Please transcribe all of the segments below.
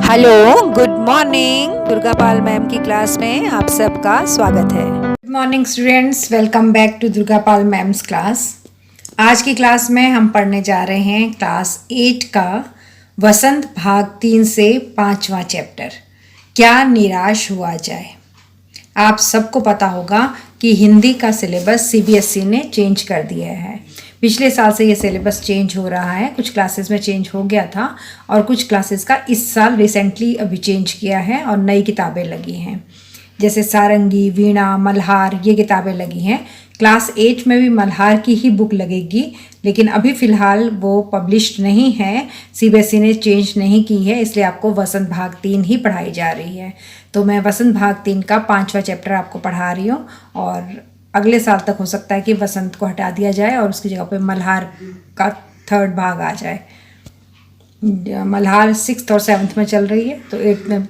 Hello, good morning. Durga Pal ma'am की class में आप सबका स्वागत है। Good morning students, welcome back to Durga Pal ma'am's class. आज की क्लास में हम पढ़ने जा रहे हैं क्लास 8 का वसंत भाग 3 से 5वां चैप्टर, क्या निराश हुआ जाए। आप सबको पता होगा कि हिंदी का सिलेबस सीबीएसई ने चेंज कर दिया है। पिछले साल से ये सिलेबस चेंज हो रहा है, कुछ क्लासेस में चेंज हो गया था और कुछ क्लासेस का इस साल रिसेंटली अभी चेंज किया है और नई किताबें लगी हैं, जैसे सारंगी, वीणा, मल्हार, ये किताबें लगी हैं। क्लास 8 में भी मल्हार की ही बुक लगेगी, लेकिन अभी फ़िलहाल वो पब्लिश्ड नहीं है, सीबीएसई ने चेंज नहीं की है, इसलिए आपको वसंत भाग 3 ही पढ़ाई जा रही है। तो मैं वसंत भाग 3 का 5वां चैप्टर आपको पढ़ा रही हूँ और अगले साल तक हो सकता है कि वसंत को हटा दिया जाए और उसकी जगह पे मल्हार का 3rd भाग आ जाए। मल्हार 6th और 7th में चल रही है, तो 8th में।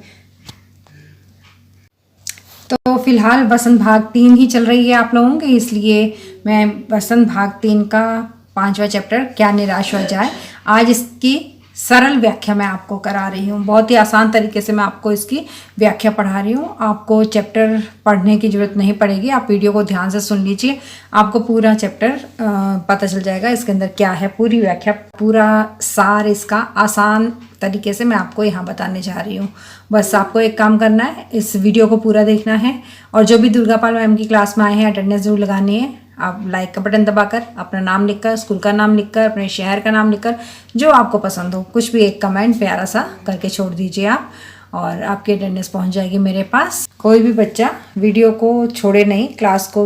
तो फिलहाल वसंत भाग 3 ही चल रही है आप लोगों की, इसलिए मैं वसंत भाग 3 का 5वां चैप्टर क्या निराश हो जाए, आज इसकी सरल व्याख्या मैं आपको करा रही हूँ। बहुत ही आसान तरीके से मैं आपको इसकी व्याख्या पढ़ा रही हूँ। आपको चैप्टर पढ़ने की ज़रूरत नहीं पड़ेगी, आप वीडियो को ध्यान से सुन लीजिए, आपको पूरा चैप्टर पता चल जाएगा इसके अंदर क्या है। पूरी व्याख्या, पूरा सार इसका आसान तरीके से मैं आपको यहाँ बताने जा रही हूँ। बस आपको एक काम करना है, इस वीडियो को पूरा देखना है और जो भी दुर्गा पाल मैम की क्लास में आए हैं अटेंडेंस जरूर लगानी है। आप लाइक का बटन दबाकर, अपना नाम लिखकर, स्कूल का नाम लिखकर, अपने शहर का नाम लिखकर, जो आपको पसंद हो कुछ भी एक कमेंट प्यारा सा करके छोड़ दीजिए आप, और आपकी अटेंडेंस पहुंच जाएगी मेरे पास। कोई भी बच्चा वीडियो को छोड़े नहीं, क्लास को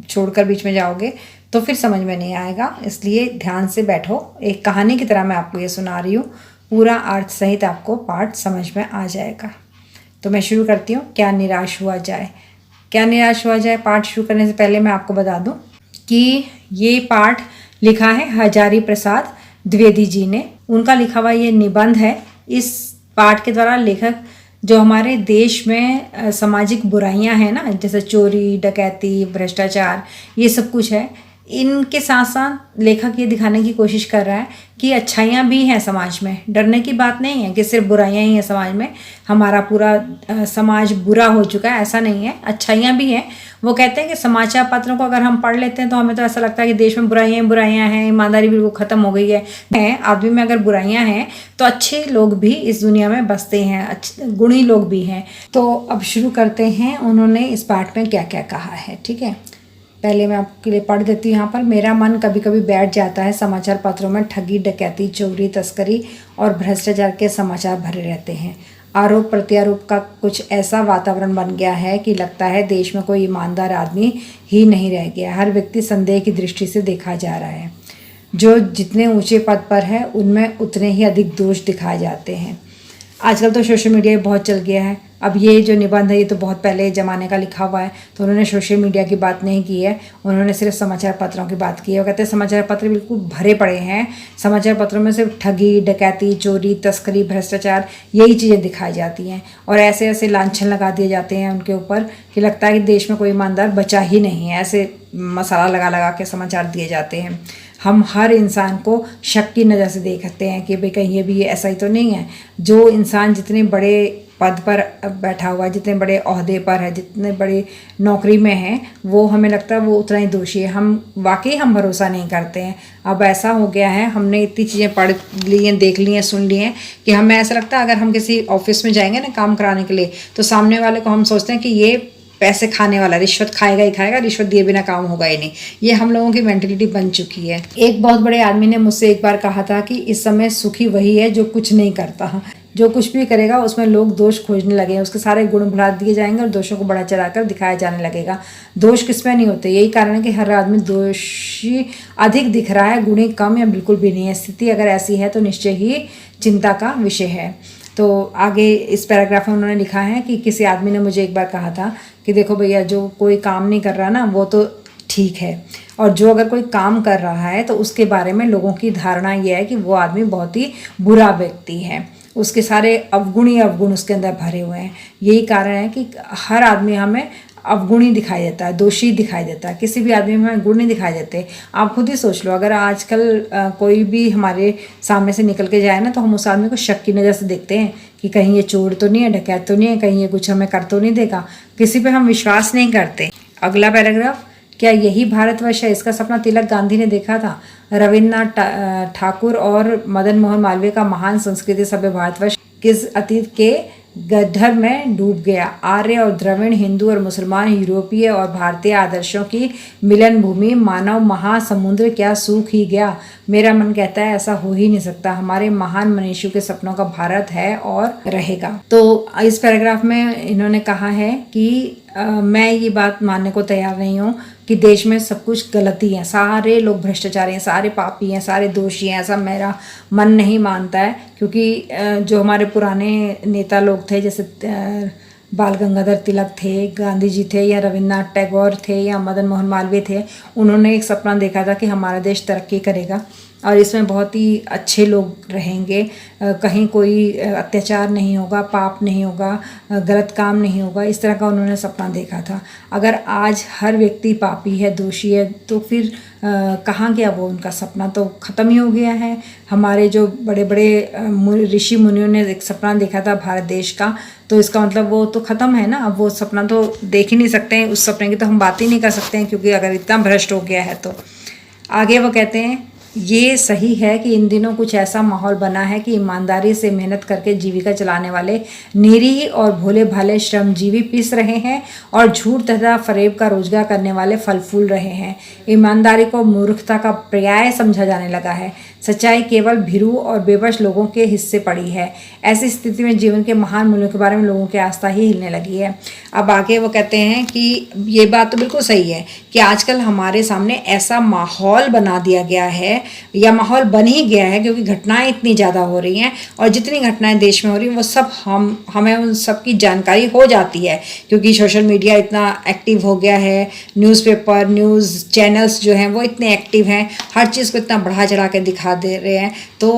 छोड़कर बीच में जाओगे तो फिर समझ में नहीं आएगा, इसलिए ध्यान से बैठो। एक कहानी की तरह मैं आपको ये सुना रही हूँ, पूरा अर्थ सहित आपको पाठ समझ में आ जाएगा। तो मैं शुरू करती हूँ, क्या निराश हुआ जाए। क्या निराश हुआ जाए पाठ शुरू करने से पहले मैं आपको बता दूं कि ये पाठ लिखा है हजारी प्रसाद द्विवेदी जी ने, उनका लिखा हुआ ये निबंध है। इस पाठ के द्वारा लेखक जो हमारे देश में सामाजिक बुराइयां हैं ना, जैसे चोरी, डकैती, भ्रष्टाचार, ये सब कुछ है, इनके साथ साथ लेखक ये दिखाने की कोशिश कर रहा है कि अच्छाइयाँ भी हैं समाज में। डरने की बात नहीं है कि सिर्फ बुराइयाँ ही हैं समाज में, हमारा पूरा समाज बुरा हो चुका है, ऐसा नहीं है, अच्छाइयाँ भी हैं। वो कहते हैं कि समाचार पत्रों को अगर हम पढ़ लेते हैं तो हमें तो ऐसा लगता है कि देश में बुराइयाँ हैं, ईमानदारी बिल्कुल ख़त्म हो गई है। आदमी में अगर बुराइयाँ हैं तो अच्छे लोग भी इस दुनिया में बसते हैं, अच्छे गुणी लोग भी हैं। तो अब शुरू करते हैं, उन्होंने इस पाठ में क्या क्या कहा है। ठीक है, पहले मैं आपके लिए पढ़ देती हूँ यहाँ पर। मेरा मन कभी कभी बैठ जाता है, समाचार पत्रों में ठगी, डकैती, चोरी, तस्करी और भ्रष्टाचार के समाचार भरे रहते हैं। आरोप प्रत्यारोप का कुछ ऐसा वातावरण बन गया है कि लगता है देश में कोई ईमानदार आदमी ही नहीं रह गया। हर व्यक्ति संदेह की दृष्टि से देखा जा रहा है। जो जितने ऊंचे पद पर है उनमें उतने ही अधिक दोष दिखाए जाते हैं। आजकल तो सोशल मीडिया बहुत चल गया है। अब ये जो निबंध है ये तो बहुत पहले ज़माने का लिखा हुआ है, तो उन्होंने सोशल मीडिया की बात नहीं की है, उन्होंने सिर्फ समाचार पत्रों की बात की है। वो कहते हैं समाचार पत्र बिल्कुल भरे पड़े हैं, समाचार पत्रों में सिर्फ ठगी, डकैती, चोरी, तस्करी, भ्रष्टाचार, यही चीज़ें दिखाई जाती हैं और ऐसे ऐसे लांछन लगा दिए जाते हैं उनके ऊपर कि लगता है कि देश में कोई ईमानदार बचा ही नहीं है। ऐसे मसाला लगा लगा के समाचार दिए जाते हैं। हम हर इंसान को शक की नज़र से देखते हैं कि भाई कहीं ये भी ऐसा ही तो नहीं है। जो इंसान जितने बड़े पद पर बैठा हुआ है, जितने बड़े ओहदे पर है, जितने बड़े नौकरी में है, वो हमें लगता है वो उतना ही दोषी है। हम भरोसा नहीं करते हैं। अब ऐसा हो गया है, हमने इतनी चीज़ें पढ़ ली हैं, देख ली हैं, सुन ली हैं कि हमें ऐसा लगता है अगर हम किसी ऑफिस में जाएंगे ना काम कराने के लिए, तो सामने वाले को हम सोचते हैं कि ये पैसे खाने वाला, रिश्वत खाएगा ही खाएगा, रिश्वत दिए बिना काम होगा ही नहीं। ये हम लोगों की मेंटलिटी बन चुकी है। एक बहुत बड़े आदमी ने मुझसे एक बार कहा था कि इस समय सुखी वही है जो कुछ नहीं करता। जो कुछ भी करेगा उसमें लोग दोष खोजने लगे, उसके सारे गुण भुला दिए जाएंगे और दोषों को बढ़ा चढ़ाकर दिखाया जाने लगेगा। दोष किसमें नहीं होते, यही कारण है कि हर आदमी दोषी अधिक दिख रहा है, गुणी कम या बिल्कुल भी नहीं है। स्थिति अगर ऐसी है तो निश्चय ही चिंता का विषय है। तो आगे इस पैराग्राफ में उन्होंने लिखा है कि किसी आदमी ने मुझे एक बार कहा था कि देखो भैया, जो कोई काम नहीं कर रहा ना वो तो ठीक है, और जो अगर कोई काम कर रहा है तो उसके बारे में लोगों की धारणा यह है कि वो आदमी बहुत ही बुरा व्यक्ति है, उसके सारे अवगुण ही अवगुण उसके अंदर भरे हुए हैं। यही कारण है कि हर आदमी हमें अवगुणी दिखाई देता है, दोषी दिखाई देता है। किसी भी आदमी में गुण नहीं दिखाई देते। आप खुद ही सोच लो, अगर आजकल कोई भी हमारे सामने से निकल के जाए ना, तो हम उस आदमी को शक की नज़र से देखते हैं कि कहीं ये चोर तो नहीं है, डकैत तो नहीं है, कहीं ये कुछ हमें कर तो नहीं देगा। किसी पे हम विश्वास नहीं करते। अगला पैराग्राफ, क्या यही भारतवर्ष है? इसका सपना तिलक गांधी ने देखा था। रविन्द्रनाथ ठाकुर और मदन मोहन मालवीय का महान संस्कृति सभ्य भारतवर्ष किस अतीत के गड्ढर में डूब गया? आर्य और द्रविड़, हिंदू और मुसलमान, यूरोपीय और भारतीय आदर्शों की मिलन भूमि, मानव महासमुद्र क्या सूख ही गया? मेरा मन कहता है ऐसा हो ही नहीं सकता। हमारे महान मनीषियों के सपनों का भारत है और रहेगा। तो इस पैराग्राफ में इन्होंने कहा है कि मैं ये बात मानने को तैयार नहीं हूँ कि देश में सब कुछ गलती है, सारे लोग भ्रष्टाचारी हैं, सारे पापी हैं, सारे दोषी हैं। ऐसा मेरा मन नहीं मानता है, क्योंकि जो हमारे पुराने नेता लोग थे, जैसे बाल गंगाधर तिलक थे, गांधी जी थे, या रविन्द्रनाथ टैगोर थे, या मदन मोहन मालवीय थे, उन्होंने एक सपना देखा था कि हमारा देश तरक्की करेगा और इसमें बहुत ही अच्छे लोग रहेंगे, कहीं कोई अत्याचार नहीं होगा, पाप नहीं होगा, गलत काम नहीं होगा। इस तरह का उन्होंने सपना देखा था। अगर आज हर व्यक्ति पापी है, दोषी है, तो फिर कहाँ गया वो उनका सपना? तो ख़त्म ही हो गया है। हमारे जो बड़े बड़े ऋषि मुनियों ने एक सपना देखा था भारत देश का, तो इसका मतलब वो तो ख़त्म है ना। अब वो सपना तो देख ही नहीं सकते हैं, उस सपने की तो हम बात ही नहीं कर सकते हैं, क्योंकि अगर इतना भ्रष्ट हो गया है तो। आगे वो कहते हैं, ये सही है कि इन दिनों कुछ ऐसा माहौल बना है कि ईमानदारी से मेहनत करके जीविका चलाने वाले निरीह और भोले भाले श्रमजीवी पिस रहे हैं और झूठ तथा फरेब का रोजगार करने वाले फल फूल रहे हैं। ईमानदारी को मूर्खता का पर्याय समझा जाने लगा है। सच्चाई केवल भीरू और बेबस लोगों के हिस्से पड़ी है। ऐसी स्थिति में जीवन के महान मूल्यों के बारे में लोगों की आस्था ही हिलने लगी है। अब आगे वो कहते हैं कि ये बात तो बिल्कुल सही है कि आजकल हमारे सामने ऐसा माहौल बना दिया गया है, या माहौल बन ही गया है, क्योंकि घटनाएं इतनी ज़्यादा हो रही हैं, और जितनी घटनाएं देश में हो रही हैं वो सब हमें उन सब की जानकारी हो जाती है, क्योंकि सोशल मीडिया इतना एक्टिव हो गया है, न्यूज़पेपर, न्यूज़ चैनल्स जो हैं वो इतने एक्टिव हैं, हर चीज़ को इतना बढ़ा चढ़ा के दिखा दे रहे हैं। तो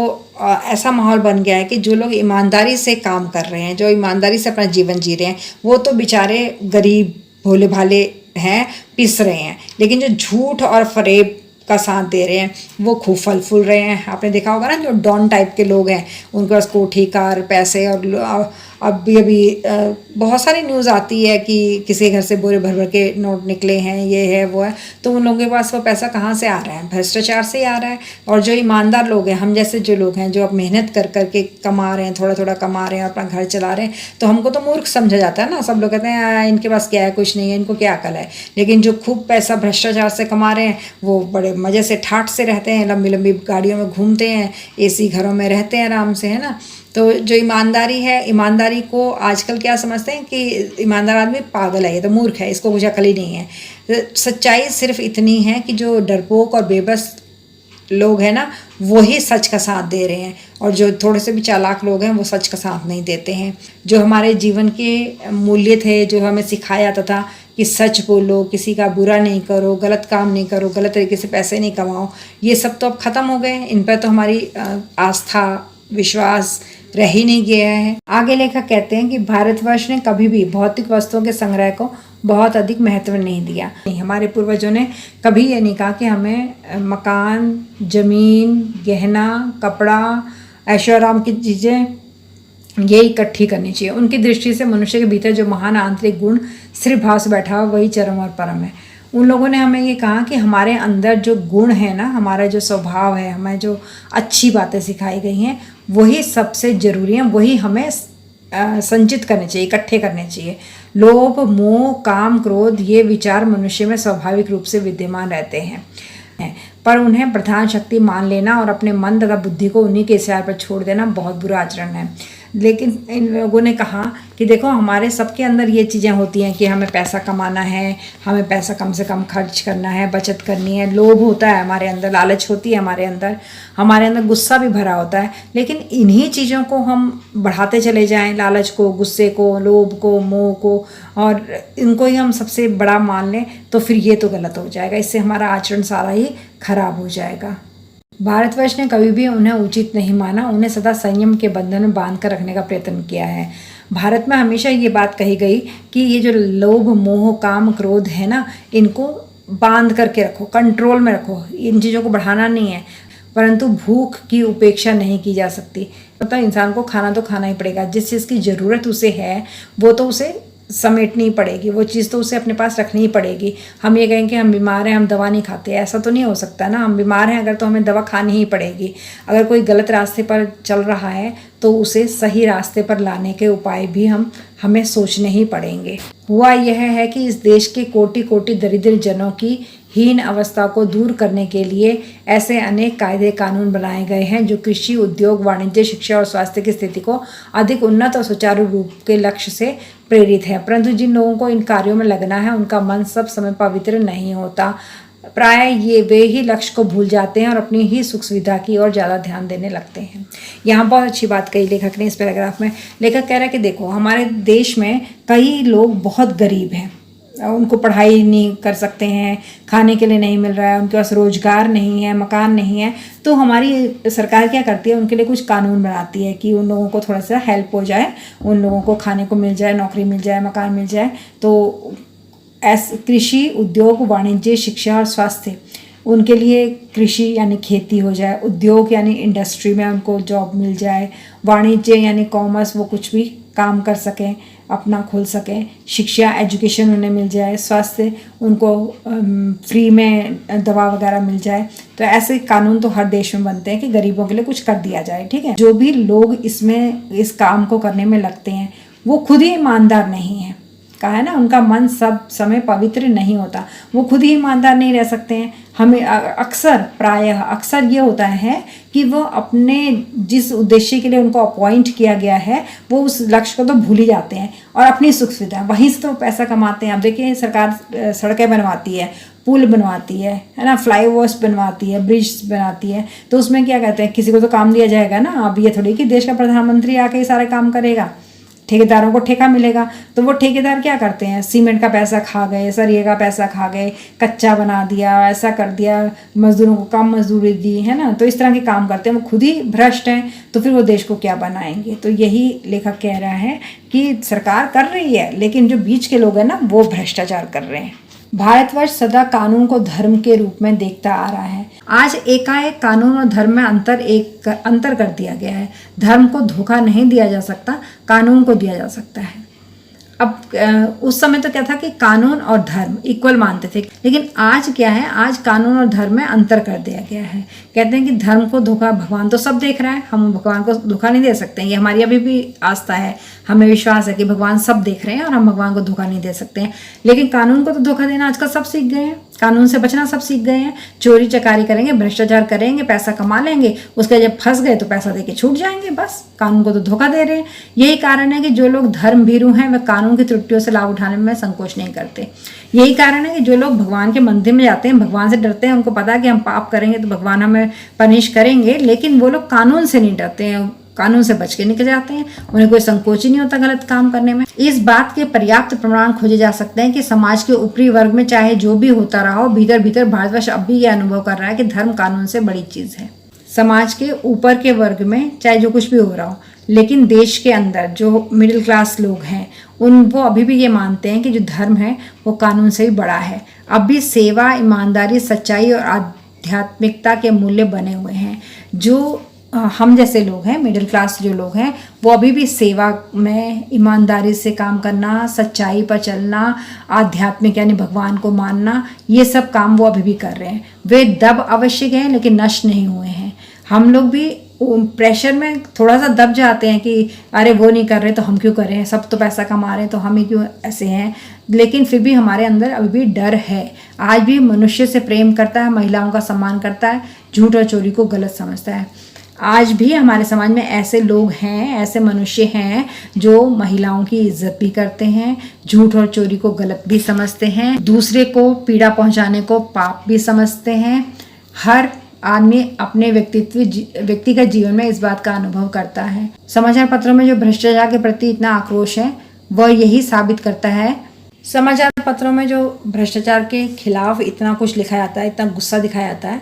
ऐसा माहौल बन गया है कि जो लोग ईमानदारी से काम कर रहे हैं, जो ईमानदारी से अपना जीवन जी रहे हैं, वो तो बेचारे गरीब भोले भाले हैं, पिस रहे हैं, लेकिन जो झूठ और फरेब का साथ दे रहे हैं वो खूब फल फूल रहे हैं। आपने देखा होगा ना, जो डॉन टाइप के लोग हैं, उनके पास कोठी, कार, पैसे, और अभी बहुत सारी न्यूज़ आती है कि किसी घर से बोरे भर भर के नोट निकले हैं, ये है वो है। तो उन लोगों के पास वो पैसा कहाँ से आ रहा है? भ्रष्टाचार से ही आ रहा है। और जो ईमानदार लोग हैं, हम जैसे जो लोग हैं, जो अब मेहनत कर करके कमा रहे हैं, थोड़ा थोड़ा कमा रहे हैं, अपना घर चला रहे हैं, तो हमको तो मूर्ख समझा जाता है ना। सब लोग कहते हैं इनके पास क्या है, कुछ नहीं है, इनको क्या अकल है। लेकिन जो खूब पैसा भ्रष्टाचार से कमा रहे हैं, वो बड़े मज़े से ठाठ से रहते हैं, लंबी लंबी गाड़ियों में घूमते हैं, एसी घरों में रहते हैं आराम से, है ना। तो जो ईमानदारी है, ईमानदारी को आजकल क्या समझते हैं कि ईमानदार आदमी पागल है, ये तो मूर्ख है, इसको कुछ अकल ही नहीं है। सच्चाई सिर्फ इतनी है कि जो डरपोक और बेबस लोग हैं ना, वही सच का साथ दे रहे हैं, और जो थोड़े से भी चालाक लोग हैं वो सच का साथ नहीं देते हैं। जो हमारे जीवन के मूल्य थे, जो हमें सिखाया जाता था कि सच बोलो, किसी का बुरा नहीं करो, गलत काम नहीं करो, गलत तरीके से पैसे नहीं कमाओ, ये सब तो अब ख़त्म हो गए। इन पर तो हमारी आस्था, विश्वास रह ही नहीं गया है। आगे लेखक कहते हैं कि भारतवर्ष ने कभी भी भौतिक वस्तुओं के संग्रह को बहुत अधिक महत्व नहीं दिया। हमारे पूर्वजों ने कभी ये नहीं कहा कि हमें मकान, जमीन, गहना, कपड़ा, ऐशो आराम की चीज़ें ये इकट्ठी करनी चाहिए। उनकी दृष्टि से मनुष्य के भीतर जो महान आंतरिक गुण स्थिर भाव से बैठा हुआ, वही चरम और परम है। उन लोगों ने हमें ये कहा कि हमारे अंदर जो गुण है ना, हमारा जो स्वभाव है, हमें जो अच्छी बातें सिखाई गई हैं, वही सबसे ज़रूरी हैं, वही हमें संचित करने चाहिए, इकट्ठे करने चाहिए। लोभ, मोह, काम, क्रोध, ये विचार मनुष्य में स्वाभाविक रूप से विद्यमान रहते हैं, पर उन्हें प्रधान शक्ति मान लेना और अपने मन तथा बुद्धि को उन्हीं के इशारे पर छोड़ देना बहुत बुरा आचरण है। लेकिन इन लोगों ने कहा कि देखो, हमारे सबके अंदर ये चीज़ें होती हैं कि हमें पैसा कमाना है, हमें पैसा कम से कम खर्च करना है, बचत करनी है, लोभ होता है हमारे अंदर, लालच होती है हमारे अंदर गुस्सा भी भरा होता है। लेकिन इन्हीं चीज़ों को हम बढ़ाते चले जाएं, लालच को, गुस्से को, लोभ को, मोह को, और इनको ही हम सबसे बड़ा मान लें, तो फिर ये तो गलत हो जाएगा। इससे हमारा आचरण सारा ही खराब हो जाएगा। भारतवर्ष ने कभी भी उन्हें उचित नहीं माना, उन्हें सदा संयम के बंधन में बांध कर रखने का प्रयत्न किया है। भारत में हमेशा ये बात कही गई कि ये जो लोभ मोह काम क्रोध है ना, इनको बांध करके रखो, कंट्रोल में रखो, इन चीज़ों को बढ़ाना नहीं है। परंतु भूख की उपेक्षा नहीं की जा सकती। मतलब इंसान को खाना तो खाना ही पड़ेगा, जिस चीज़ की ज़रूरत उसे है वो तो उसे समेटनी पड़ेगी, वो चीज़ तो उसे अपने पास रखनी ही पड़ेगी। हम ये कहें कि हम बीमार हैं हम दवा नहीं खाते, ऐसा तो नहीं हो सकता ना। हम बीमार हैं अगर तो हमें दवा खानी ही पड़ेगी। अगर कोई गलत रास्ते पर चल रहा है तो उसे सही रास्ते पर लाने के उपाय भी हमें सोचने ही पड़ेंगे। हुआ यह है कि इस देश के कोटि कोटि दरिद्र जनों की हीन अवस्था को दूर करने के लिए ऐसे अनेक कायदे कानून बनाए गए हैं जो कृषि, उद्योग, वाणिज्य, शिक्षा और स्वास्थ्य की स्थिति को अधिक उन्नत और सुचारू रूप के लक्ष्य से प्रेरित है। परंतु जिन लोगों को इन कार्यों में लगना है उनका मन सब समय पवित्र नहीं होता। प्राय वे ही लक्ष्य को भूल जाते हैं और अपनी ही सुख सुविधा की ओर ज़्यादा ध्यान देने लगते हैं। यहाँ बहुत अच्छी बात कही लेखक ने इस पैराग्राफ में। लेखक कह रहा है कि देखो, हमारे देश में कई लोग बहुत गरीब हैं, उनको पढ़ाई नहीं कर सकते हैं, खाने के लिए नहीं मिल रहा है, उनके पास रोजगार नहीं है, मकान नहीं है। तो हमारी सरकार क्या करती है, उनके लिए कुछ कानून बनाती है कि उन लोगों को थोड़ा सा हेल्प हो जाए, उन लोगों को खाने को मिल जाए, नौकरी मिल जाए, मकान मिल जाए। तो कृषि, उद्योग, वाणिज्य, शिक्षा और स्वास्थ्य, उनके लिए कृषि यानी खेती हो जाए, उद्योग यानी इंडस्ट्री में उनको जॉब मिल जाए, वाणिज्य यानी कॉमर्स, वो कुछ भी काम कर सकें, अपना खोल सकें, शिक्षा एजुकेशन उन्हें मिल जाए, स्वास्थ्य उनको फ्री में दवा वगैरह मिल जाए। तो ऐसे कानून तो हर देश में बनते हैं कि गरीबों के लिए कुछ कर दिया जाए। ठीक है, जो भी लोग इस काम को करने में लगते हैं वो खुद ही ईमानदार नहीं है। कहा है ना, उनका मन सब समय पवित्र नहीं होता, वो खुद ही ईमानदार नहीं रह सकते हैं। हमें प्रायः अक्सर ये होता है कि वो अपने जिस उद्देश्य के लिए उनको अपॉइंट किया गया है वो उस लक्ष्य को तो भूल ही जाते हैं और अपनी सुख सुविधा वहीं से तो पैसा कमाते हैं। अब देखिए, सरकार सड़कें बनवाती है, पुल बनवाती है ना, फ्लाईओवर्स बनवाती है, ब्रिज बनाती है, तो उसमें क्या कहते हैं, किसी को तो काम दिया जाएगा ना। अब ये थोड़ी कि देश का प्रधानमंत्री आके ये सारे काम करेगा, ठेकेदारों को ठेका मिलेगा। तो वो ठेकेदार क्या करते हैं, सीमेंट का पैसा खा गए, सरिये का पैसा खा गए, कच्चा बना दिया, ऐसा कर दिया, मजदूरों को कम मजदूरी दी, है ना। तो इस तरह के काम करते हैं, वो खुद ही भ्रष्ट हैं, तो फिर वो देश को क्या बनाएंगे। तो यही लेखक कह रहा है कि सरकार कर रही है, लेकिन जो बीच के लोग हैं ना, वो भ्रष्टाचार कर रहे हैं। भारतवर्ष सदा कानून को धर्म के रूप में देखता आ रहा है। आज एकाएक कानून और धर्म में अंतर कर दिया गया है। धर्म को धोखा नहीं दिया जा सकता, कानून को दिया जा सकता है। अब उस समय तो क्या था कि कानून और धर्म इक्वल मानते थे, लेकिन आज क्या है, आज कानून और धर्म में अंतर कर दिया गया है। कहते हैं कि धर्म को धोखा भगवान तो सब देख रहा है, हम भगवान को धोखा नहीं दे सकते हैं। ये हमारी अभी भी आस्था है, हमें विश्वास है कि भगवान सब देख रहे हैं और हम भगवान को धोखा नहीं दे सकते हैं। लेकिन कानून को तो धोखा देना आजकल सब सीख गए हैं, कानून से बचना सब सीख गए हैं। चोरी चकारी करेंगे, भ्रष्टाचार करेंगे, पैसा कमा लेंगे, उसके जब फंस गए तो पैसा देके छूट जाएंगे, बस कानून को तो धोखा दे रहे हैं। यही कारण है कि जो लोग धर्म भीरू हैं वह कानून की त्रुटियों से लाभ उठाने में संकोच नहीं करते। यही कारण है कि जो लोग भगवान के मंदिर में जाते हैं, भगवान से डरते हैं, उनको पता है कि हम पाप करेंगे तो भगवान हमें पनिश करेंगे, लेकिन वो लोग कानून से नहीं डरते हैं, कानून से बच के निकल जाते हैं, उन्हें कोई संकोच ही नहीं होता गलत काम करने में। इस बात के पर्याप्त प्रमाण खोजे जा सकते हैं कि समाज के ऊपरी वर्ग में चाहे जो भी होता रहा हो, भीतर भीतर भारतवर्ष अब भी यह अनुभव कर रहा है कि धर्म कानून से बड़ी चीज है। समाज के ऊपर के वर्ग में चाहे जो कुछ भी हो रहा हो, लेकिन देश के अंदर जो मिडिल क्लास लोग हैं वो अभी भी ये मानते हैं कि जो धर्म है वो कानून से भी बड़ा है। अब भी सेवा, ईमानदारी, सच्चाई और आध्यात्मिकता के मूल्य बने हुए हैं। जो हम जैसे लोग हैं, मिडिल क्लास जो लोग हैं, वो अभी भी सेवा में ईमानदारी से काम करना, सच्चाई पर चलना, आध्यात्मिक यानी भगवान को मानना, ये सब काम वो अभी भी कर रहे हैं। वे दब अवश्य गए लेकिन नष्ट नहीं हुए हैं। हम लोग भी प्रेशर में थोड़ा सा दब जाते हैं कि अरे वो नहीं कर रहे तो हम क्यों करें, सब तो पैसा कमा रहे हैं तो हम ही क्यों ऐसे हैं। लेकिन फिर भी हमारे अंदर अभी भी डर है। आज भी मनुष्य से प्रेम करता है, महिलाओं का सम्मान करता है, झूठ और चोरी को गलत समझता है। आज भी हमारे समाज में ऐसे लोग हैं, ऐसे मनुष्य हैं जो महिलाओं की इज्जत भी करते हैं, झूठ और चोरी को गलत भी समझते हैं, दूसरे को पीड़ा पहुंचाने को पाप भी समझते हैं। हर आदमी अपने व्यक्तिगत जीवन में इस बात का अनुभव करता है। समाचार पत्रों में जो भ्रष्टाचार के प्रति इतना आक्रोश है वह यही साबित करता है। समाचार पत्रों में जो भ्रष्टाचार के खिलाफ इतना कुछ लिखा जाता है, इतना गुस्सा दिखाया जाता है,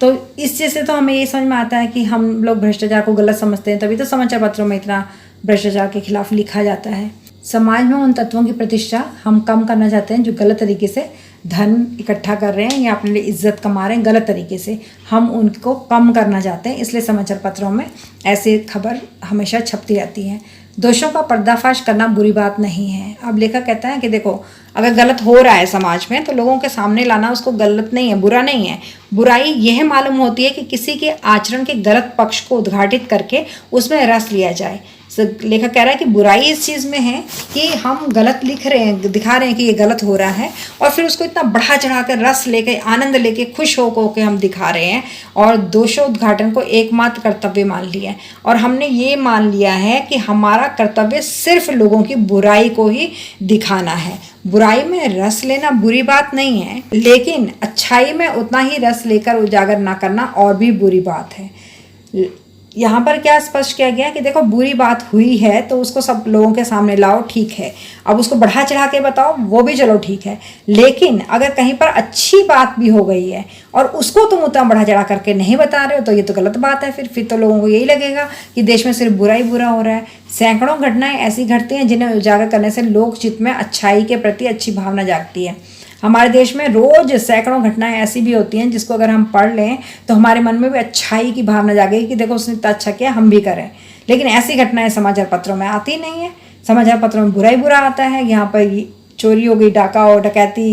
तो इस चीज़ से तो हमें ये समझ में आता है कि हम लोग भ्रष्टाचार को गलत समझते हैं, तभी तो समाचार पत्रों में इतना भ्रष्टाचार के खिलाफ लिखा जाता है। समाज में उन तत्वों की प्रतिष्ठा हम कम करना चाहते हैं जो गलत तरीके से धन इकट्ठा कर रहे हैं या अपने लिए इज्जत कमा रहे हैं गलत तरीके से, हम उनको कम करना चाहते हैं। इसलिए समाचार पत्रों में ऐसी खबर हमेशा छपती रहती है। दोषों का पर्दाफाश करना बुरी बात नहीं है। अब लेखक कहता है कि देखो, अगर गलत हो रहा है समाज में तो लोगों के सामने लाना उसको गलत नहीं है, बुरा नहीं है। बुराई यह मालूम होती है कि किसी के आचरण के गलत पक्ष को उद्घाटित करके उसमें रस लिया जाए। लेखक कह रहा है कि बुराई इस चीज़ में है कि हम गलत लिख रहे हैं, दिखा रहे हैं कि ये गलत हो रहा है, और फिर उसको इतना बढ़ा चढ़ा कर रस लेके, आनंद लेके, खुश होकर हम दिखा रहे हैं और दोषोद्घाटन को एकमात्र कर्तव्य मान लिया है। और हमने ये मान लिया है कि हमारा कर्तव्य सिर्फ लोगों की बुराई को ही दिखाना है। बुराई में रस लेना बुरी बात नहीं है, लेकिन अच्छाई में उतना ही रस लेकर उजागर ना करना और भी बुरी बात है। यहाँ पर क्या स्पष्ट किया गया कि देखो, बुरी बात हुई है तो उसको सब लोगों के सामने लाओ, ठीक है। अब उसको बढ़ा चढ़ा के बताओ, वो भी चलो ठीक है। लेकिन अगर कहीं पर अच्छी बात भी हो गई है और उसको तुम उतना बढ़ा चढ़ा करके नहीं बता रहे हो तो ये तो गलत बात है। फिर तो लोगों को यही लगेगा कि देश में सिर्फ बुरा ही बुरा हो रहा है। सैकड़ों घटनाएं ऐसी घटती हैं जिन्हें उजागर करने से लोक चित्त में अच्छाई के प्रति अच्छी भावना जागती है। हमारे देश में रोज सैकड़ों घटनाएं ऐसी भी होती हैं जिसको अगर हम पढ़ लें तो हमारे मन में भी अच्छाई की भावना जागेगी कि देखो उसने इतना अच्छा किया, हम भी करें। लेकिन ऐसी घटनाएं समाचार पत्रों में आती नहीं है। समाचार पत्रों में बुरा ही बुरा आता है। यहाँ पर चोरी हो गई, डाका हो, डकैती,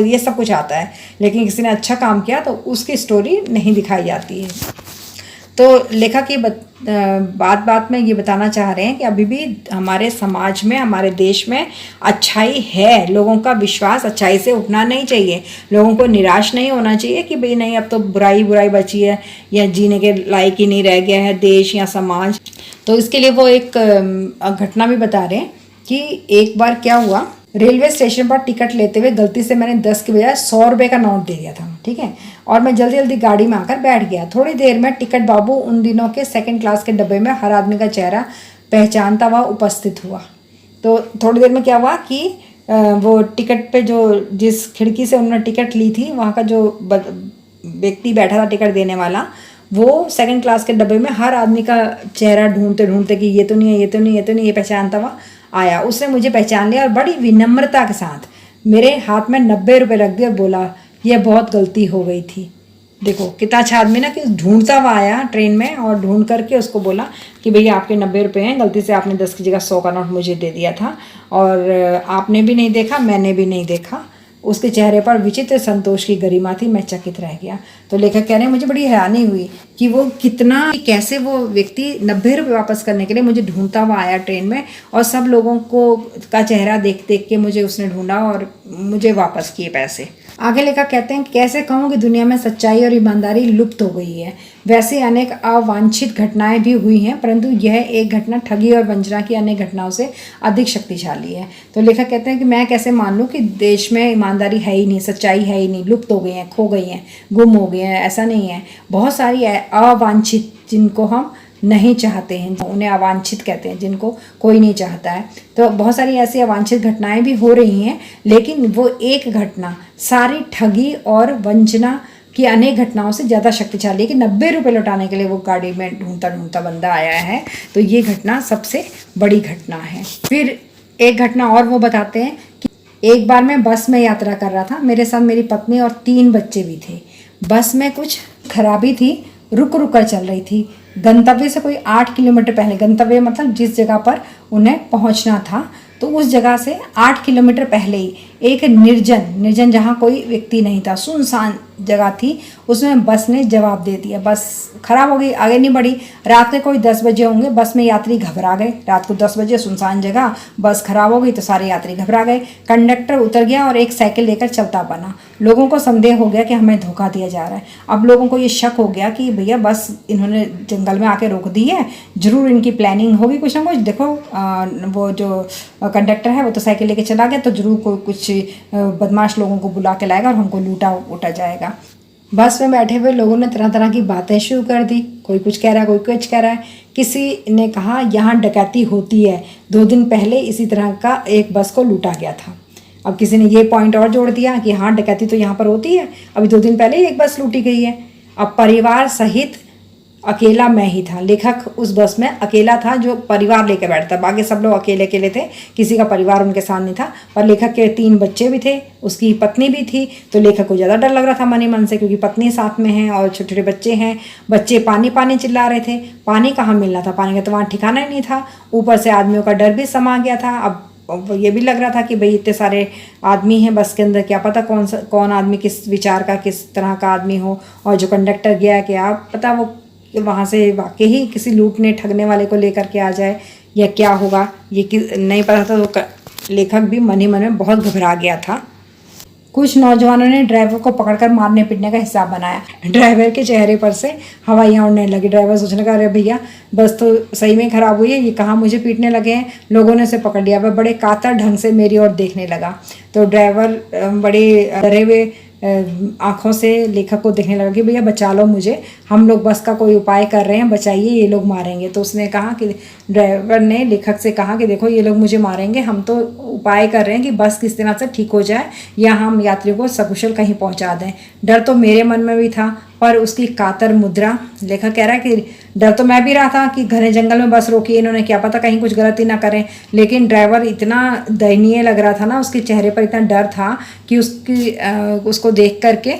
ये सब कुछ आता है, लेकिन किसी ने अच्छा काम किया तो उसकी स्टोरी नहीं दिखाई जाती है। तो लेखक ये बात में ये बताना चाह रहे हैं कि अभी भी हमारे समाज में, हमारे देश में अच्छाई है। लोगों का विश्वास अच्छाई से उठना नहीं चाहिए। लोगों को निराश नहीं होना चाहिए कि भाई नहीं, अब तो बुराई बची है या जीने के लायक ही नहीं रह गया है देश या समाज। तो इसके लिए वो एक घटना भी बता रहे हैं कि एक बार क्या हुआ, रेलवे स्टेशन पर टिकट लेते हुए गलती से मैंने 10 के बजाय 100 रुपये का नोट दे दिया था, ठीक है। और मैं जल्दी गाड़ी में आकर बैठ गया। थोड़ी देर में टिकट बाबू उन दिनों के 2nd क्लास के डब्बे में हर आदमी का चेहरा पहचानता हुआ उपस्थित हुआ। तो थोड़ी देर में क्या हुआ कि वो टिकट पे जो जिस खिड़की से उन्होंने टिकट ली थी, वहाँ का जो व्यक्ति बैठा था टिकट देने वाला, वो 2nd क्लास के डब्बे में हर आदमी का चेहरा ढूंढते कि ये तो नहीं है, ये पहचानता हुआ आया। उसने मुझे पहचान लिया और बड़ी विनम्रता के साथ मेरे हाथ में 90 रुपये रख दिए और बोला, यह बहुत गलती हो गई थी। देखो कितना अच्छा आदमी ना, कि ढूंढता हुआ आया ट्रेन में और ढूंढ करके उसको बोला कि भैया आपके 90 रुपये हैं, गलती से आपने 10 की जगह 100 का नोट मुझे दे दिया था और आपने भी नहीं देखा, मैंने भी नहीं देखा। उसके चेहरे पर विचित्र संतोष की गरिमा थी। मैं चकित रह गया। तो लेखक कह रहे हैं मुझे बड़ी हैरानी हुई कि वो कैसे वो व्यक्ति 90 रुपये वापस करने के लिए मुझे ढूंढता हुआ आया ट्रेन में, और सब लोगों को का चेहरा देख के मुझे उसने ढूंढा और मुझे वापस किए पैसे। आगे लेखक कहते हैं, कैसे कहूँ कि दुनिया में सच्चाई और ईमानदारी लुप्त हो गई है। वैसे अनेक अवांछित घटनाएं भी हुई हैं, परंतु यह एक घटना ठगी और वंचना की अन्य घटनाओं से अधिक शक्तिशाली है। तो लेखक कहते हैं कि मैं कैसे मान लूँ कि देश में ईमानदारी है ही नहीं, सच्चाई है ही नहीं, लुप्त हो गई हैं, खो गई हैं, गुम हो गई हैं। ऐसा नहीं है। बहुत सारी अवांछित जिनको हम नहीं चाहते हैं, उन्हें अवांछित कहते हैं, जिनको कोई नहीं चाहता है। तो बहुत सारी ऐसी अवांछित घटनाएं भी हो रही हैं, लेकिन वो एक घटना सारी ठगी और वंचना की अनेक घटनाओं से ज़्यादा शक्तिशाली है कि 90 रुपये लौटाने के लिए वो गाड़ी में ढूंढता बंदा आया है। तो ये घटना सबसे बड़ी घटना है। फिर एक घटना और वो बताते हैं कि एक बार मैं बस में यात्रा कर रहा था। मेरे साथ मेरी पत्नी और 3 बच्चे भी थे। बस में कुछ खराबी थी, रुक कर चल रही थी। गंतव्य से कोई 8 किलोमीटर पहले, गंतव्य मतलब जिस जगह पर उन्हें पहुंचना था, तो उस जगह से 8 किलोमीटर पहले ही एक निर्जन जहाँ कोई व्यक्ति नहीं था, सुनसान जगह थी, उसमें बस ने जवाब दे दिया। बस खराब हो गई, आगे नहीं बढ़ी। रात के कोई 10 बजे होंगे, बस में यात्री घबरा गए। रात को 10 बजे सुनसान जगह, बस खराब हो गई तो सारे यात्री घबरा गए। कंडक्टर उतर गया और एक साइकिल लेकर चलता बना। लोगों को संदेह हो गया कि हमें धोखा दिया जा रहा है। अब लोगों को ये शक हो गया कि भैया बस इन्होंने जंगल में आके रोक दी है, जरूर इनकी प्लानिंग होगी कुछ ना कुछ। देखो वो जो कंडक्टर है वो तो साइकिल लेके चला गया, तो जरूर कोई कुछ बदमाश लोगों को बुला के लाएगा और हमको लूटा जाएगा। बस में बैठे हुए लोगों ने तरह तरह की बातें शुरू कर दी। कोई कुछ कह रहा है, कोई कुछ कह रहा है। किसी ने कहा यहाँ डकैती होती है, 2 दिन पहले इसी तरह का एक बस को लूटा गया था। अब किसी ने ये पॉइंट और जोड़ दिया कि हाँ डकैती तो यहाँ पर होती है, अभी 2 दिन पहले ही एक बस लूटी गई है। अब परिवार सहित अकेला मैं ही था। लेखक उस बस में अकेला था जो परिवार लेकर बैठता, बाकी सब लोग अकेले अकेले थे, किसी का परिवार उनके साथ नहीं था। पर लेखक के 3 बच्चे भी थे, उसकी पत्नी भी थी, तो लेखक को ज़्यादा डर लग रहा था मन ही मन से, क्योंकि पत्नी साथ में है और छोटे छोटे बच्चे हैं। बच्चे पानी पानी चिल्ला रहे थे, पानी कहाँ मिलना था, पानी का तो वहाँ ठिकाना ही नहीं था। ऊपर से आदमियों का डर भी समा गया था। अब ये भी लग रहा था कि भाई इतने सारे आदमी हैं बस के अंदर, क्या पता कौन आदमी किस विचार का, किस तरह का आदमी हो। और जो कंडक्टर गया, क्या पता वो वहाँ से वाकई ही किसी लूटने ठगने वाले को लेकर के आ जाए या क्या होगा, ये नहीं पता था। तो लेखक भी मन ही मन में बहुत घबरा गया था। कुछ नौजवानों ने ड्राइवर को पकड़कर मारने पीटने का हिसाब बनाया। ड्राइवर के चेहरे पर से हवाइयाँ उड़ने लगी। ड्राइवर सोचने लगा, अरे भैया बस तो सही में ख़राब हुई है, ये कहाँ मुझे पीटने लगे हैं। लोगों ने उसे पकड़ लिया। वह बड़े कातर ढंग से मेरी ओर देखने लगा। तो ड्राइवर बड़े डरे हुए आँखों से लेखक को देखने लगा कि भैया बचा लो मुझे, हम लोग बस का कोई उपाय कर रहे हैं, बचाइए, ये लोग मारेंगे। तो उसने कहा कि ड्राइवर ने लेखक से कहा कि देखो ये लोग मुझे मारेंगे, हम तो उपाय कर रहे हैं कि बस किस तरह से ठीक हो जाए या हम यात्रियों को सकुशल कहीं पहुंचा दें। डर तो मेरे मन में भी था, पर उसकी कातर मुद्रा, लेखक कह रहा है कि डर तो मैं भी रहा था कि घने जंगल में बस रोकी इन्होंने, क्या पता कहीं कुछ गलती ना करें। लेकिन ड्राइवर इतना दयनीय लग रहा था ना, उसके चेहरे पर इतना डर था कि उसको देख करके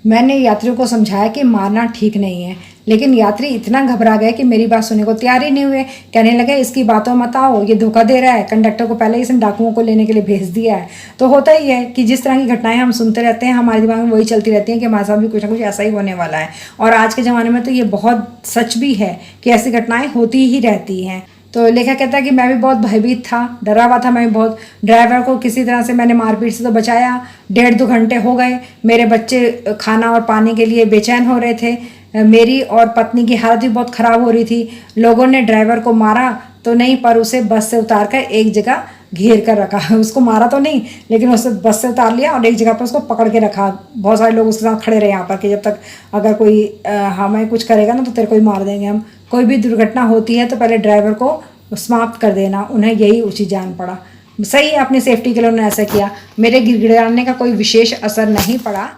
मैंने यात्रियों को समझाया कि मारना ठीक नहीं है। लेकिन यात्री इतना घबरा गए कि मेरी बात सुनने को तैयार ही नहीं हुए। कहने लगे इसकी बातों मत आओ, ये धोखा दे रहा है, कंडक्टर को पहले ही इसने डाकुओं को लेने के लिए भेज दिया है। तो होता ही है कि जिस तरह की घटनाएं हम सुनते रहते हैं, हमारे दिमाग में वही चलती रहती हैं कि हमारे साथ भी कुछ ना कुछ ऐसा ही होने वाला है। और आज के ज़माने में तो ये बहुत सच भी है कि ऐसी घटनाएं होती ही रहती हैं। तो लेखक कहता है कि मैं भी बहुत भयभीत था, डरा हुआ था मैं भी बहुत। ड्राइवर को किसी तरह से मैंने मारपीट से तो बचाया। 1.5-2 घंटे हो गए, मेरे बच्चे खाना और पानी के लिए बेचैन हो रहे थे। मेरी और पत्नी की हालत भी बहुत ख़राब हो रही थी। लोगों ने ड्राइवर को मारा तो नहीं, पर उसे बस से उतार कर एक जगह घेर कर रखा। उसको मारा तो नहीं, लेकिन उसे बस से उतार लिया और एक जगह पर उसको पकड़ के रखा। बहुत सारे लोग उसके साथ खड़े रहे यहाँ पर कि जब तक अगर कोई हमें कुछ करेगा ना तो तेरे को ही मार देंगे हम। कोई भी दुर्घटना होती है तो पहले ड्राइवर को समाप्त कर देना, उन्हें यही उचित जान पड़ा। सही है, अपनी सेफ्टी के लिए उन्होंने ऐसा किया। मेरे गिड़गिड़ाने का कोई विशेष असर नहीं पड़ा।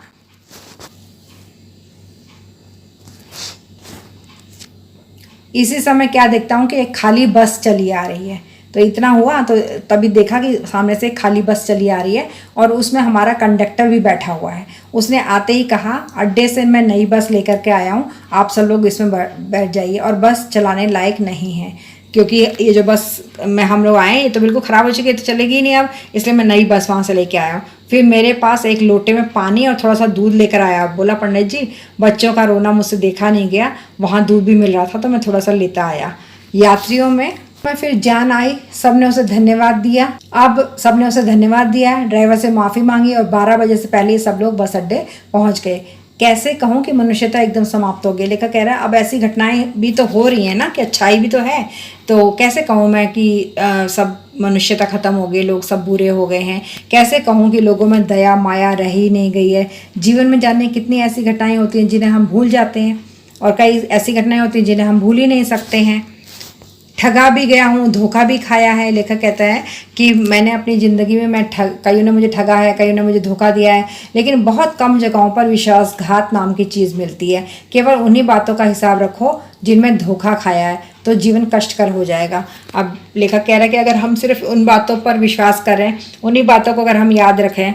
इसी समय क्या देखता हूँ कि एक खाली बस चली आ रही है। तो इतना हुआ तो तभी देखा कि सामने से एक खाली बस चली आ रही है और उसमें हमारा कंडक्टर भी बैठा हुआ है। उसने आते ही कहा, अड्डे से मैं नई बस लेकर के आया हूँ, आप सब लोग इसमें बैठ जाइए और बस चलाने लायक नहीं है, क्योंकि ये जो बस में हम लोग आए ये तो बिल्कुल ख़राब हो चुकी है, तो चलेगी ही नहीं अब, इसलिए मैं नई बस वहाँ से लेके आया हूँ। फिर मेरे पास एक लोटे में पानी और थोड़ा सा दूध लेकर आया। बोला, पंडित जी बच्चों का रोना मुझसे देखा नहीं गया, वहाँ दूध भी मिल रहा था तो मैं थोड़ा सा लेता आया। यात्रियों में फिर जान आई, सबने उसे धन्यवाद दिया। अब सबने उसे धन्यवाद दिया, ड्राइवर से माफ़ी मांगी और 12 बजे से पहले ही सब लोग बस अड्डे पहुँच गए। कैसे कहूँ कि मनुष्यता एकदम समाप्त हो गई। लेखक कह रहा है अब ऐसी घटनाएं भी तो हो रही हैं ना, कि अच्छाई भी तो है, तो कैसे कहूँ मैं कि सब मनुष्यता ख़त्म हो गई, लोग सब बुरे हो गए हैं। कैसे कहूँ कि लोगों में दया माया रह ही नहीं गई है। जीवन में जाने कितनी ऐसी घटनाएं होती हैं जिन्हें हम भूल जाते हैं, और कई ऐसी घटनाएं होती हैं जिन्हें हम भूल ही नहीं सकते हैं। ठगा भी गया हूँ, धोखा भी खाया है। लेखक कहता है कि मैंने अपनी ज़िंदगी में कईयों ने मुझे ठगा है, कईयों ने मुझे धोखा दिया है, लेकिन बहुत कम जगहों पर विश्वासघात नाम की चीज़ मिलती है। केवल उन्हीं बातों का हिसाब रखो जिनमें धोखा खाया है, तो जीवन कष्टकर हो जाएगा। अब लेखक कह रहा है कि अगर हम सिर्फ उन बातों पर विश्वास करें, उन्हीं बातों को अगर हम याद रखें,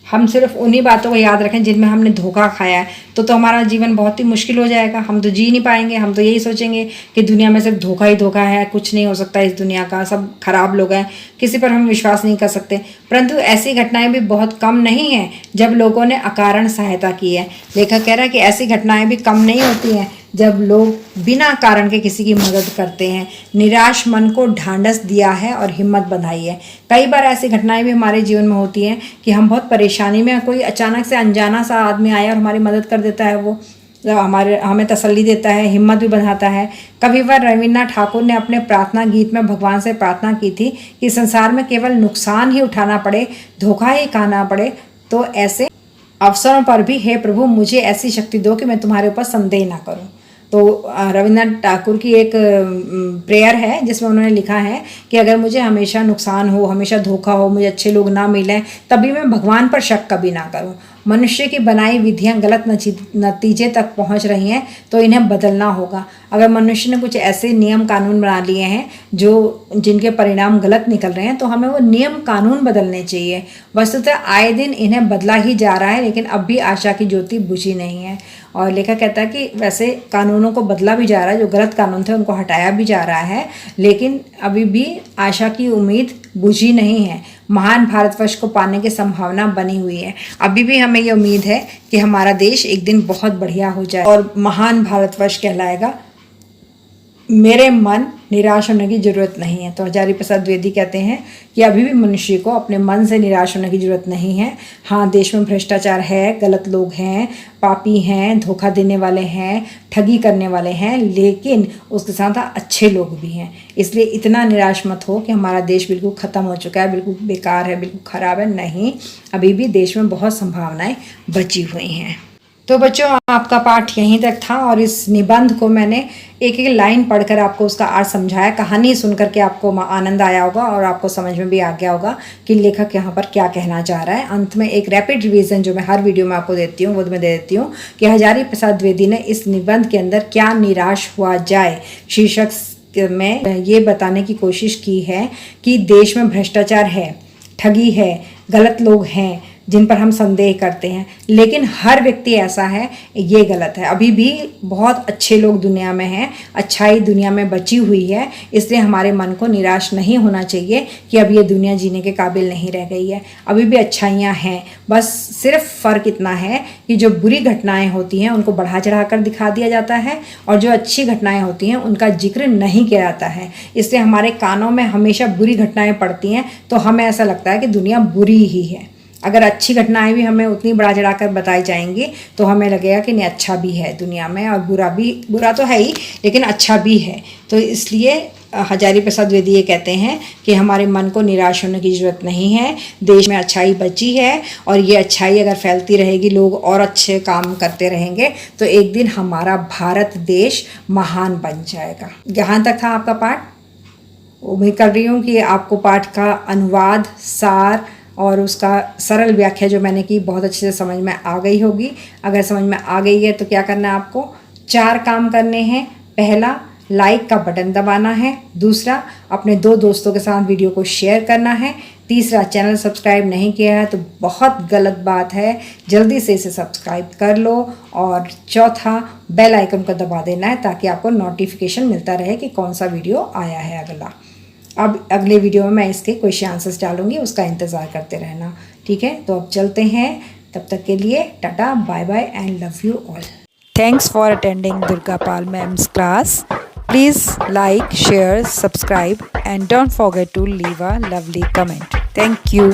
हम सिर्फ उन्हीं बातों को याद रखें जिनमें हमने धोखा खाया है, तो हमारा जीवन बहुत ही मुश्किल हो जाएगा। हम तो जी नहीं पाएंगे। हम तो यही सोचेंगे कि दुनिया में सिर्फ धोखा ही धोखा है, कुछ नहीं हो सकता इस दुनिया का, सब खराब लोग हैं, किसी पर हम विश्वास नहीं कर सकते। परंतु ऐसी घटनाएं भी बहुत कम नहीं हैं जब लोगों ने अकारण सहायता की है। लेखक कह रहा है कि ऐसी घटनाएं भी कम नहीं होती हैं जब लोग बिना कारण के किसी की मदद करते हैं, निराश मन को ढांढस दिया है और हिम्मत बंधाई है। कई बार ऐसी घटनाएं भी हमारे जीवन में होती हैं कि हम बहुत परेशानी में, कोई अचानक से अनजाना सा आदमी आया और हमारी मदद कर देता है, वो हमें तसल्ली देता है, हिम्मत भी बंधाता है। कभी बार रविन्द्रनाथ ठाकुर ने अपने प्रार्थना गीत में भगवान से प्रार्थना की थी कि संसार में केवल नुकसान ही उठाना पड़े, धोखा ही खाना पड़े, तो ऐसे अवसरों पर भी हे प्रभु मुझे ऐसी शक्ति दो कि मैं तुम्हारे ऊपर संदेह ना करूं। तो रविन्द्रनाथ ठाकुर की एक प्रेयर है जिसमें उन्होंने लिखा है कि अगर मुझे हमेशा नुकसान हो, हमेशा धोखा हो, मुझे अच्छे लोग ना मिलें, तभी मैं भगवान पर शक कभी ना करूं। मनुष्य की बनाई विधियां गलत नतीजे तक पहुंच रही हैं तो इन्हें बदलना होगा। अगर मनुष्य ने कुछ ऐसे नियम कानून बना लिए हैं जिनके परिणाम गलत निकल रहे हैं तो हमें वो नियम कानून बदलने चाहिए। वस्तुतः आए दिन इन्हें बदला ही जा रहा है, लेकिन अब भी आशा की ज्योति बुझी नहीं है। और लेखक कहता है कि वैसे कानूनों को बदला भी जा रहा है, जो गलत कानून थे उनको हटाया भी जा रहा है, लेकिन अभी भी आशा की उम्मीद बुझी नहीं है। महान भारतवर्ष को पाने की संभावना बनी हुई है। अभी भी हमें ये उम्मीद है कि हमारा देश एक दिन बहुत बढ़िया हो जाए और महान भारतवर्ष कहलाएगा। मेरे मन निराश होने की ज़रूरत नहीं है। तो हजारी प्रसाद द्विवेदी कहते हैं कि अभी भी मनुष्य को अपने मन से निराश होने की ज़रूरत नहीं है। हाँ, देश में भ्रष्टाचार है, गलत लोग हैं, पापी हैं, धोखा देने वाले हैं, ठगी करने वाले हैं, लेकिन उसके साथ अच्छे लोग भी हैं। इसलिए इतना निराश मत हो कि हमारा देश बिल्कुल ख़त्म हो चुका है, बिल्कुल बेकार है, बिल्कुल ख़राब है। नहीं, अभी भी देश में बहुत संभावनाएँ बची हुई हैं। तो बच्चों, आपका पाठ यहीं तक था और इस निबंध को मैंने एक एक लाइन पढ़कर आपको उसका अर्थ समझाया। कहानी सुनकर के आपको आनंद आया होगा और आपको समझ में भी आ गया होगा कि लेखक यहाँ पर क्या कहना चाह रहा है। अंत में एक रैपिड रिवीजन जो मैं हर वीडियो में आपको देती हूँ वो मैं दे देती हूँ कि हजारी प्रसाद द्विवेदी ने इस निबंध के अंदर क्या निराश हुआ जाए शीर्षक में ये बताने की कोशिश की है कि देश में भ्रष्टाचार है, ठगी है, गलत लोग हैं जिन पर हम संदेह करते हैं, लेकिन हर व्यक्ति ऐसा है, ये गलत है। अभी भी बहुत अच्छे लोग दुनिया में हैं, अच्छाई दुनिया में बची हुई है। इसलिए हमारे मन को निराश नहीं होना चाहिए कि अब ये दुनिया जीने के काबिल नहीं रह गई है। अभी भी अच्छाइयाँ हैं, बस सिर्फ फ़र्क इतना है कि जो बुरी घटनाएं होती हैं उनको बढ़ा चढ़ा कर दिखा दिया जाता है और जो अच्छी घटनाएं होती हैं उनका जिक्र नहीं किया जाता है। इसलिए हमारे कानों में हमेशा बुरी घटनाएं पड़ती हैं तो हमें ऐसा लगता है कि दुनिया बुरी ही है। अगर अच्छी घटनाएं भी हमें उतनी बढ़ा चढ़ा कर बताई जाएंगी तो हमें लगेगा कि नहीं, अच्छा भी है दुनिया में और बुरा तो है ही, लेकिन अच्छा भी है। तो इसलिए हजारी प्रसाद द्विवेदी ये कहते हैं कि हमारे मन को निराश होने की ज़रूरत नहीं है। देश में अच्छाई बची है और ये अच्छाई अगर फैलती रहेगी, लोग और अच्छे काम करते रहेंगे तो एक दिन हमारा भारत देश महान बन जाएगा। यहाँ तक था आपका पाठ। उम्मीद कर रही हूँ कि आपको पाठ का अनुवाद, सार और उसका सरल व्याख्या जो मैंने की बहुत अच्छे से समझ में आ गई होगी। अगर समझ में आ गई है तो क्या करना है आपको? 4 काम करने हैं। पहला, लाइक का बटन दबाना है। दूसरा, अपने 2 दोस्तों के साथ वीडियो को शेयर करना है। तीसरा, चैनल सब्सक्राइब नहीं किया है तो बहुत गलत बात है, जल्दी से इसे सब्सक्राइब कर लो। और चौथा, बेल आइकन को दबा देना है ताकि आपको नोटिफिकेशन मिलता रहे कि कौन सा वीडियो आया है अगला। अब अगले वीडियो में मैं इसके क्वेश्चन आंसर्स डालूंगी, उसका इंतज़ार करते रहना। ठीक है, तो अब चलते हैं। तब तक के लिए tata, bye bye and love you all. Thanks for attending Durga Pal Ma'am's class. Please like, share, subscribe and don't forget to leave a lovely comment. Thank you.